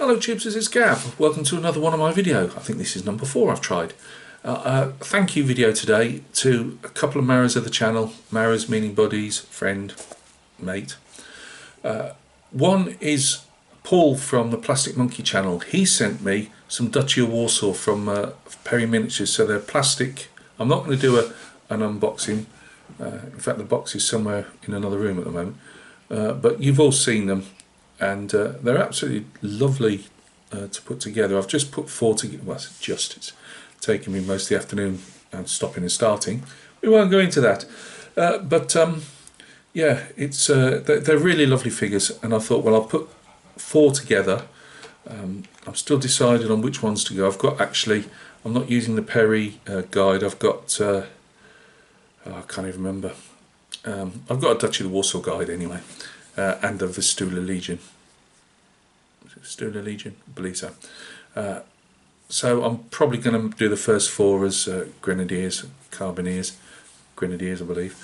Hello Chibsers, it's Gav. Welcome to another one of my video. I think this is number 4 I've tried. Thank you video today to a couple of Maras of the channel. Maras meaning buddies, friend, mate. One is Paul from the Plastic Monkey channel. He sent me some Dacia Warsaw from Perry Miniatures. So they're plastic. I'm not going to do an unboxing. In fact the box is somewhere in another room at the moment. But you've all seen them. And they're absolutely lovely to put together. I've just put 4 together. Well, it's taken me most of the afternoon and stopping and starting. We won't go into that. Yeah, it's they're really lovely figures, and I thought, well, I'll put 4 together. I'm still deciding on which ones to go. I've got I'm not using the Perry guide. I've got I can't even remember. I've got a Dacia Warsaw guide anyway. And the Vistula Legion. Is it Vistula Legion? I believe so. So I'm probably going to do the first 4 as Grenadiers, Carbineers, Grenadiers I believe.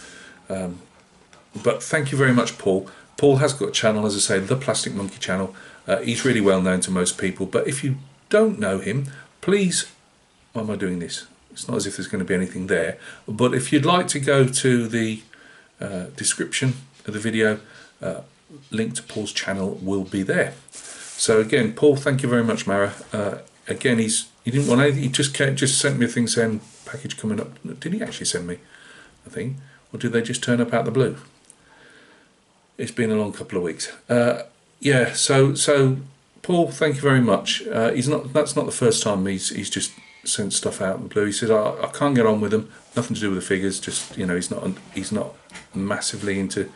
But thank you very much Paul. Paul has got a channel, as I say, the Plastic Monkey channel. He's really well known to most people, but if you don't know him, please, why am I doing this? It's not as if there's going to be anything there, but if you'd like to go to the description of the video, link to Paul's channel will be there. So again, Paul, thank you very much, Mara. Again, he didn't want anything. He just sent me a thing saying package coming up. Did he actually send me a thing, or did they just turn up out the blue? It's been a long couple of weeks. Yeah. So Paul, thank you very much. That's not the first time he's just sent stuff out in the blue. He said I can't get on with them. Nothing to do with the figures. Just he's not massively into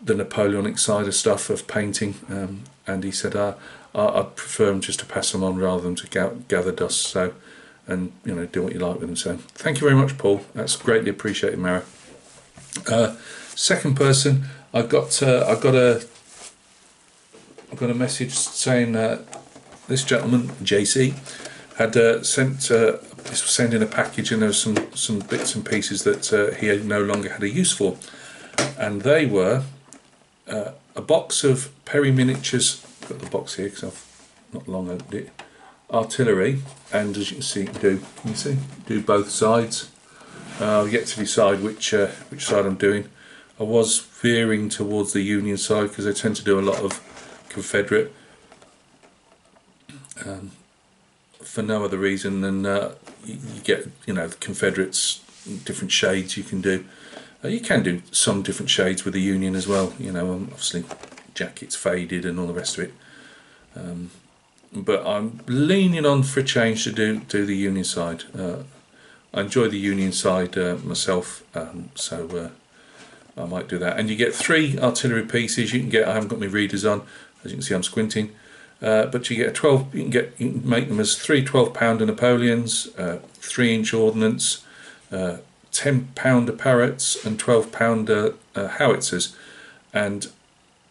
the Napoleonic side of stuff of painting, and he said I'd prefer them just to pass them on rather than to gather dust. So, and do what you like with them. So thank you very much, Paul. That's greatly appreciated, Mara. Second person, I got a message saying this gentleman J.C. had sent in a package, and there was some bits and pieces that he no longer had a use for, and they were a box of Perry Miniatures. Got the box here because I've not long opened it. Artillery, and as you can see, can you see? Do both sides. I've yet to decide which side I'm doing. I was veering towards the Union side because they tend to do a lot of Confederate, for no other reason than you get the Confederates, different shades you can do. You can do some different shades with the Union as well, obviously jackets faded and all the rest of it. But I'm leaning on for a change to do the Union side. I enjoy the Union side myself, so I might do that. And you get 3 artillery pieces. I haven't got my readers on, as you can see I'm squinting. But you get 12. You can make them as 3 12-pounder Napoleons, 3-inch ordnance, 10-pounder Parrots, and 12-pounder howitzers. And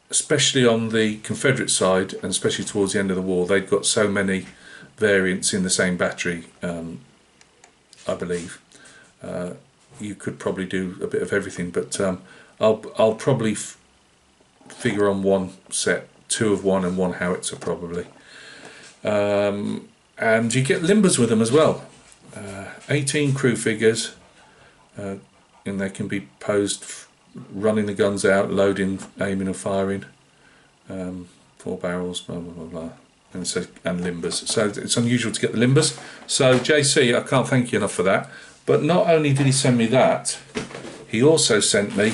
especially on the Confederate side, and especially towards the end of the war, they've got so many variants in the same battery. I believe you could probably do a bit of everything, but I'll probably figure on one set, 2 of one and 1 howitzer probably. And you get limbers with them as well. 18 crew figures, and they can be posed running the guns out, loading, aiming and firing. 4 barrels, blah blah blah blah, and limbers. So it's unusual to get the limbers. So JC, I can't thank you enough for that. But not only did he send me that, he also sent me,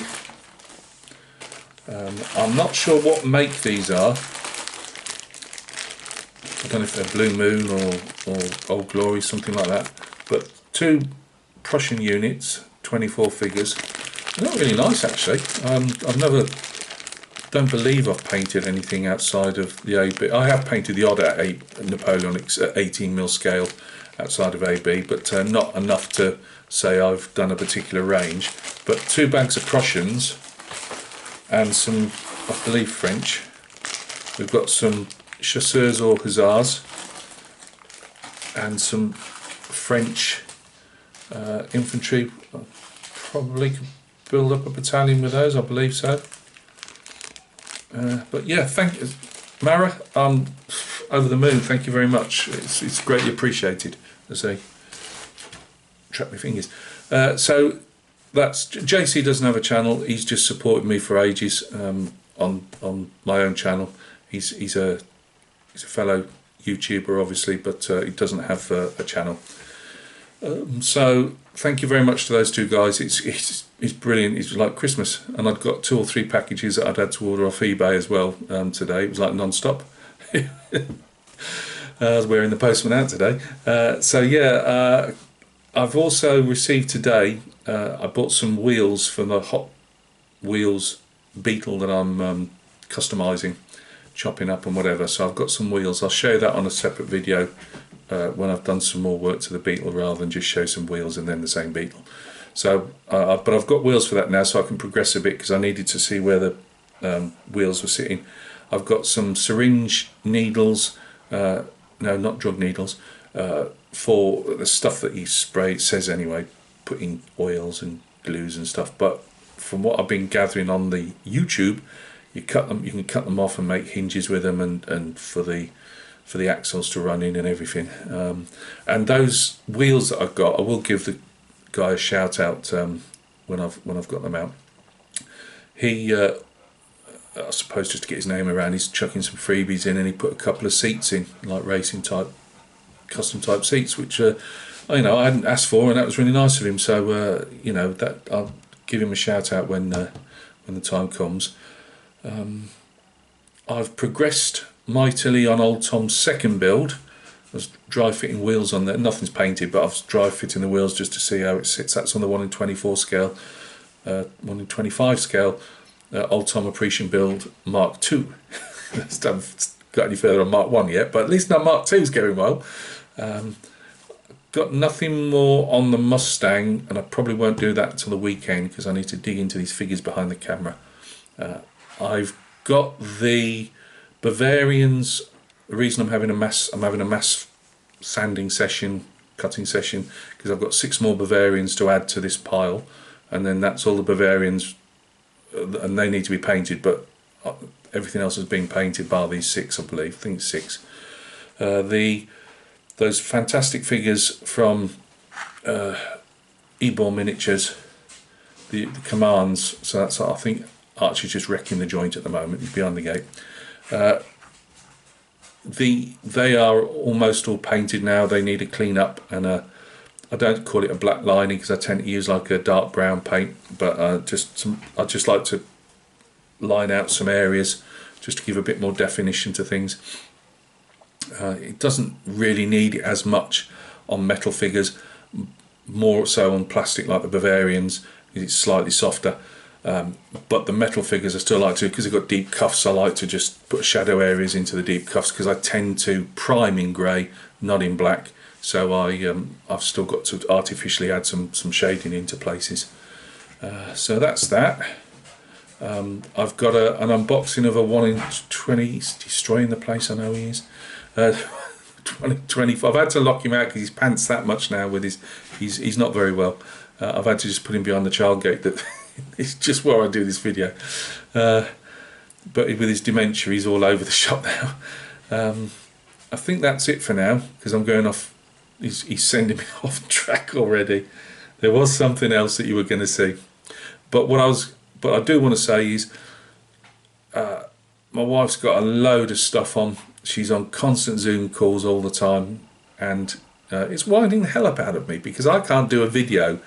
I'm not sure what make these are. I don't know if they're Blue Moon or Old Glory, something like that. But 2 Prussian units, 24 figures. They're not really nice actually. Don't believe I've painted anything outside of the AB. I have painted the odd Napoleonics at 18mm scale outside of AB, but not enough to say I've done a particular range. But 2 bags of Prussians and some, I believe, French. We've got some Chasseurs or Hussars and some French infantry. Probably could build up a battalion with those, I believe so. But yeah, thank you, Mara. over the moon. Thank you very much. It's greatly appreciated. As I trap my fingers. So that's JC doesn't have a channel. He's just supported me for ages on my own channel. He's a fellow YouTuber, obviously, but he doesn't have a channel. So thank you very much to those two guys. It's brilliant. It's like Christmas, and I'd got 2 or 3 packages that I'd had to order off eBay as well today. It was like non-stop. I was wearing the postman out today. So yeah, I've also received today, I bought some wheels for the Hot Wheels Beetle that I'm customising, chopping up and whatever. So I've got some wheels. I'll show you that on a separate video when I've done some more work to the Beetle, rather than just show some wheels and then the same Beetle. So, but I've got wheels for that now, so I can progress a bit, because I needed to see where the wheels were sitting. I've got some syringe needles, no, not drug needles, for the stuff that you spray. It says anyway, putting oils and glues and stuff. But from what I've been gathering on the YouTube, you can cut them off and make hinges with them, and for the axles to run in and everything. And those wheels that I've got, I will give the guy a shout out when I've got them out. He, I suppose just to get his name around, he's chucking some freebies in, and he put a couple of seats in, like racing type, custom type seats, which I hadn't asked for, and that was really nice of him. So that I'll give him a shout out when the time comes. I've progressed mightily on old Tom's second build. I was dry fitting wheels on there. Nothing's painted, but I was dry fitting the wheels just to see how it sits. That's on the 1:24 scale, 1:25 scale. Old Tom Appreciation build Mark II. Haven't got any further on Mark 1 yet, but at least now Mark II is going well. Got nothing more on the Mustang, and I probably won't do that until the weekend, because I need to dig into these figures behind the camera. I've got the Bavarians. The reason I'm having a mass sanding session, cutting session, because I've got 6 more Bavarians to add to this pile, and then that's all the Bavarians, and they need to be painted, but everything else has been painted bar these 6, I believe. I think it's 6. Those fantastic figures from Ebor Miniatures, the commands. So that's, I think Archie's just wrecking the joint at the moment. He's behind the gate. They are almost all painted now. They need a clean up, and I don't call it a black lining, because I tend to use like a dark brown paint, but I just like to line out some areas just to give a bit more definition to things. It doesn't really need it as much on metal figures, more so on plastic like the Bavarians, because it's slightly softer. But the metal figures I still like to, because they've got deep cuffs, I like to just put shadow areas into the deep cuffs, because I tend to prime in grey, not in black. So I've still got to artificially add some shading into places. So that's that. I've got an unboxing of a 1-in-20. He's destroying the place, I know he is. 2025. I've had to lock him out because he's pants that much now with he's not very well. I've had to just put him behind the child gate. That it's just where I do this video. But with his dementia, he's all over the shop now. I think that's it for now, because I'm going off. He's sending me off track already. There was something else that you were going to see, but what I do want to say is, my wife's got a load of stuff on. She's on constant Zoom calls all the time, and it's winding the hell up out of me, because I can't do a video.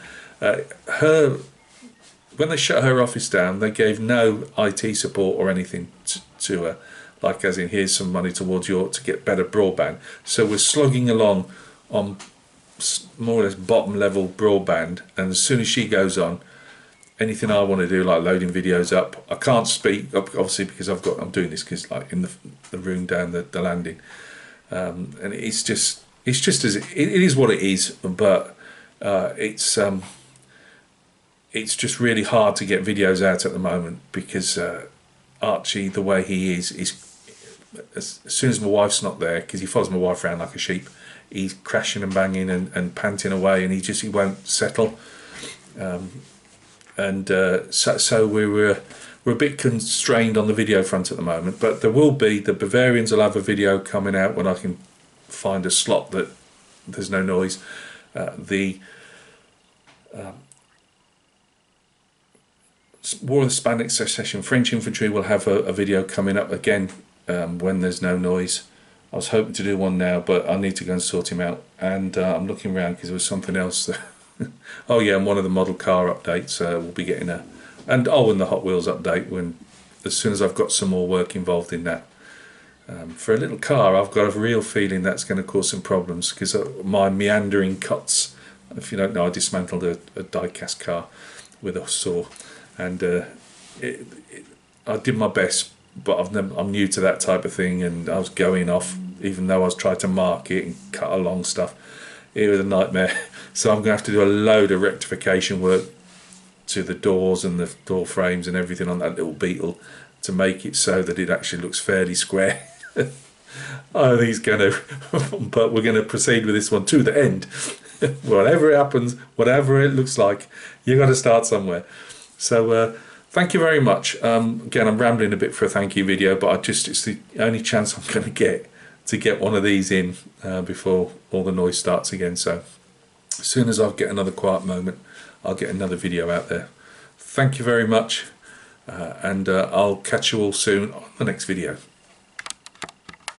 When they shut her office down, they gave no IT support or anything to her, like as in, here's some money towards to get better broadband. So we're slugging along on more or less bottom level broadband, and as soon as she goes on, anything I want to do, like loading videos up, I can't speak obviously, because I'm doing this because like in the room down the landing, and it's just as it is what it is, but it's just really hard to get videos out at the moment, because Archie, the way he is as soon as my wife's not there, because he follows my wife around like a sheep, he's crashing and banging and panting away, and he won't settle. So we're a bit constrained on the video front at the moment, but there will be, the Bavarians will have a video coming out when I can find a slot that there's no noise. The War of the Spanish Succession French Infantry will have a video coming up again when there's no noise. I was hoping to do one now, but I need to go and sort him out, and I'm looking around because there was something else that oh yeah, and one of the model car updates we'll be getting and the Hot Wheels update as soon as I've got some more work involved in that. For a little car, I've got a real feeling that's going to cause some problems because my meandering cuts. If you don't know, I dismantled a die-cast car with a saw, and I did my best, but I'm new to that type of thing, and I was going off, even though I was trying to mark it and cut along stuff. It was a nightmare. So I'm going to have to do a load of rectification work to the doors and the door frames and everything on that little Beetle to make it so that it actually looks fairly square. I think it's going to, but we're going to proceed with this one to the end. Whatever happens, whatever it looks like, you got to start somewhere. So thank you very much. Again, I'm rambling a bit for a thank you video, but it's the only chance I'm going to get one of these in before all the noise starts again. So as soon as I get another quiet moment, I'll get another video out there. Thank you very much, and I'll catch you all soon on the next video.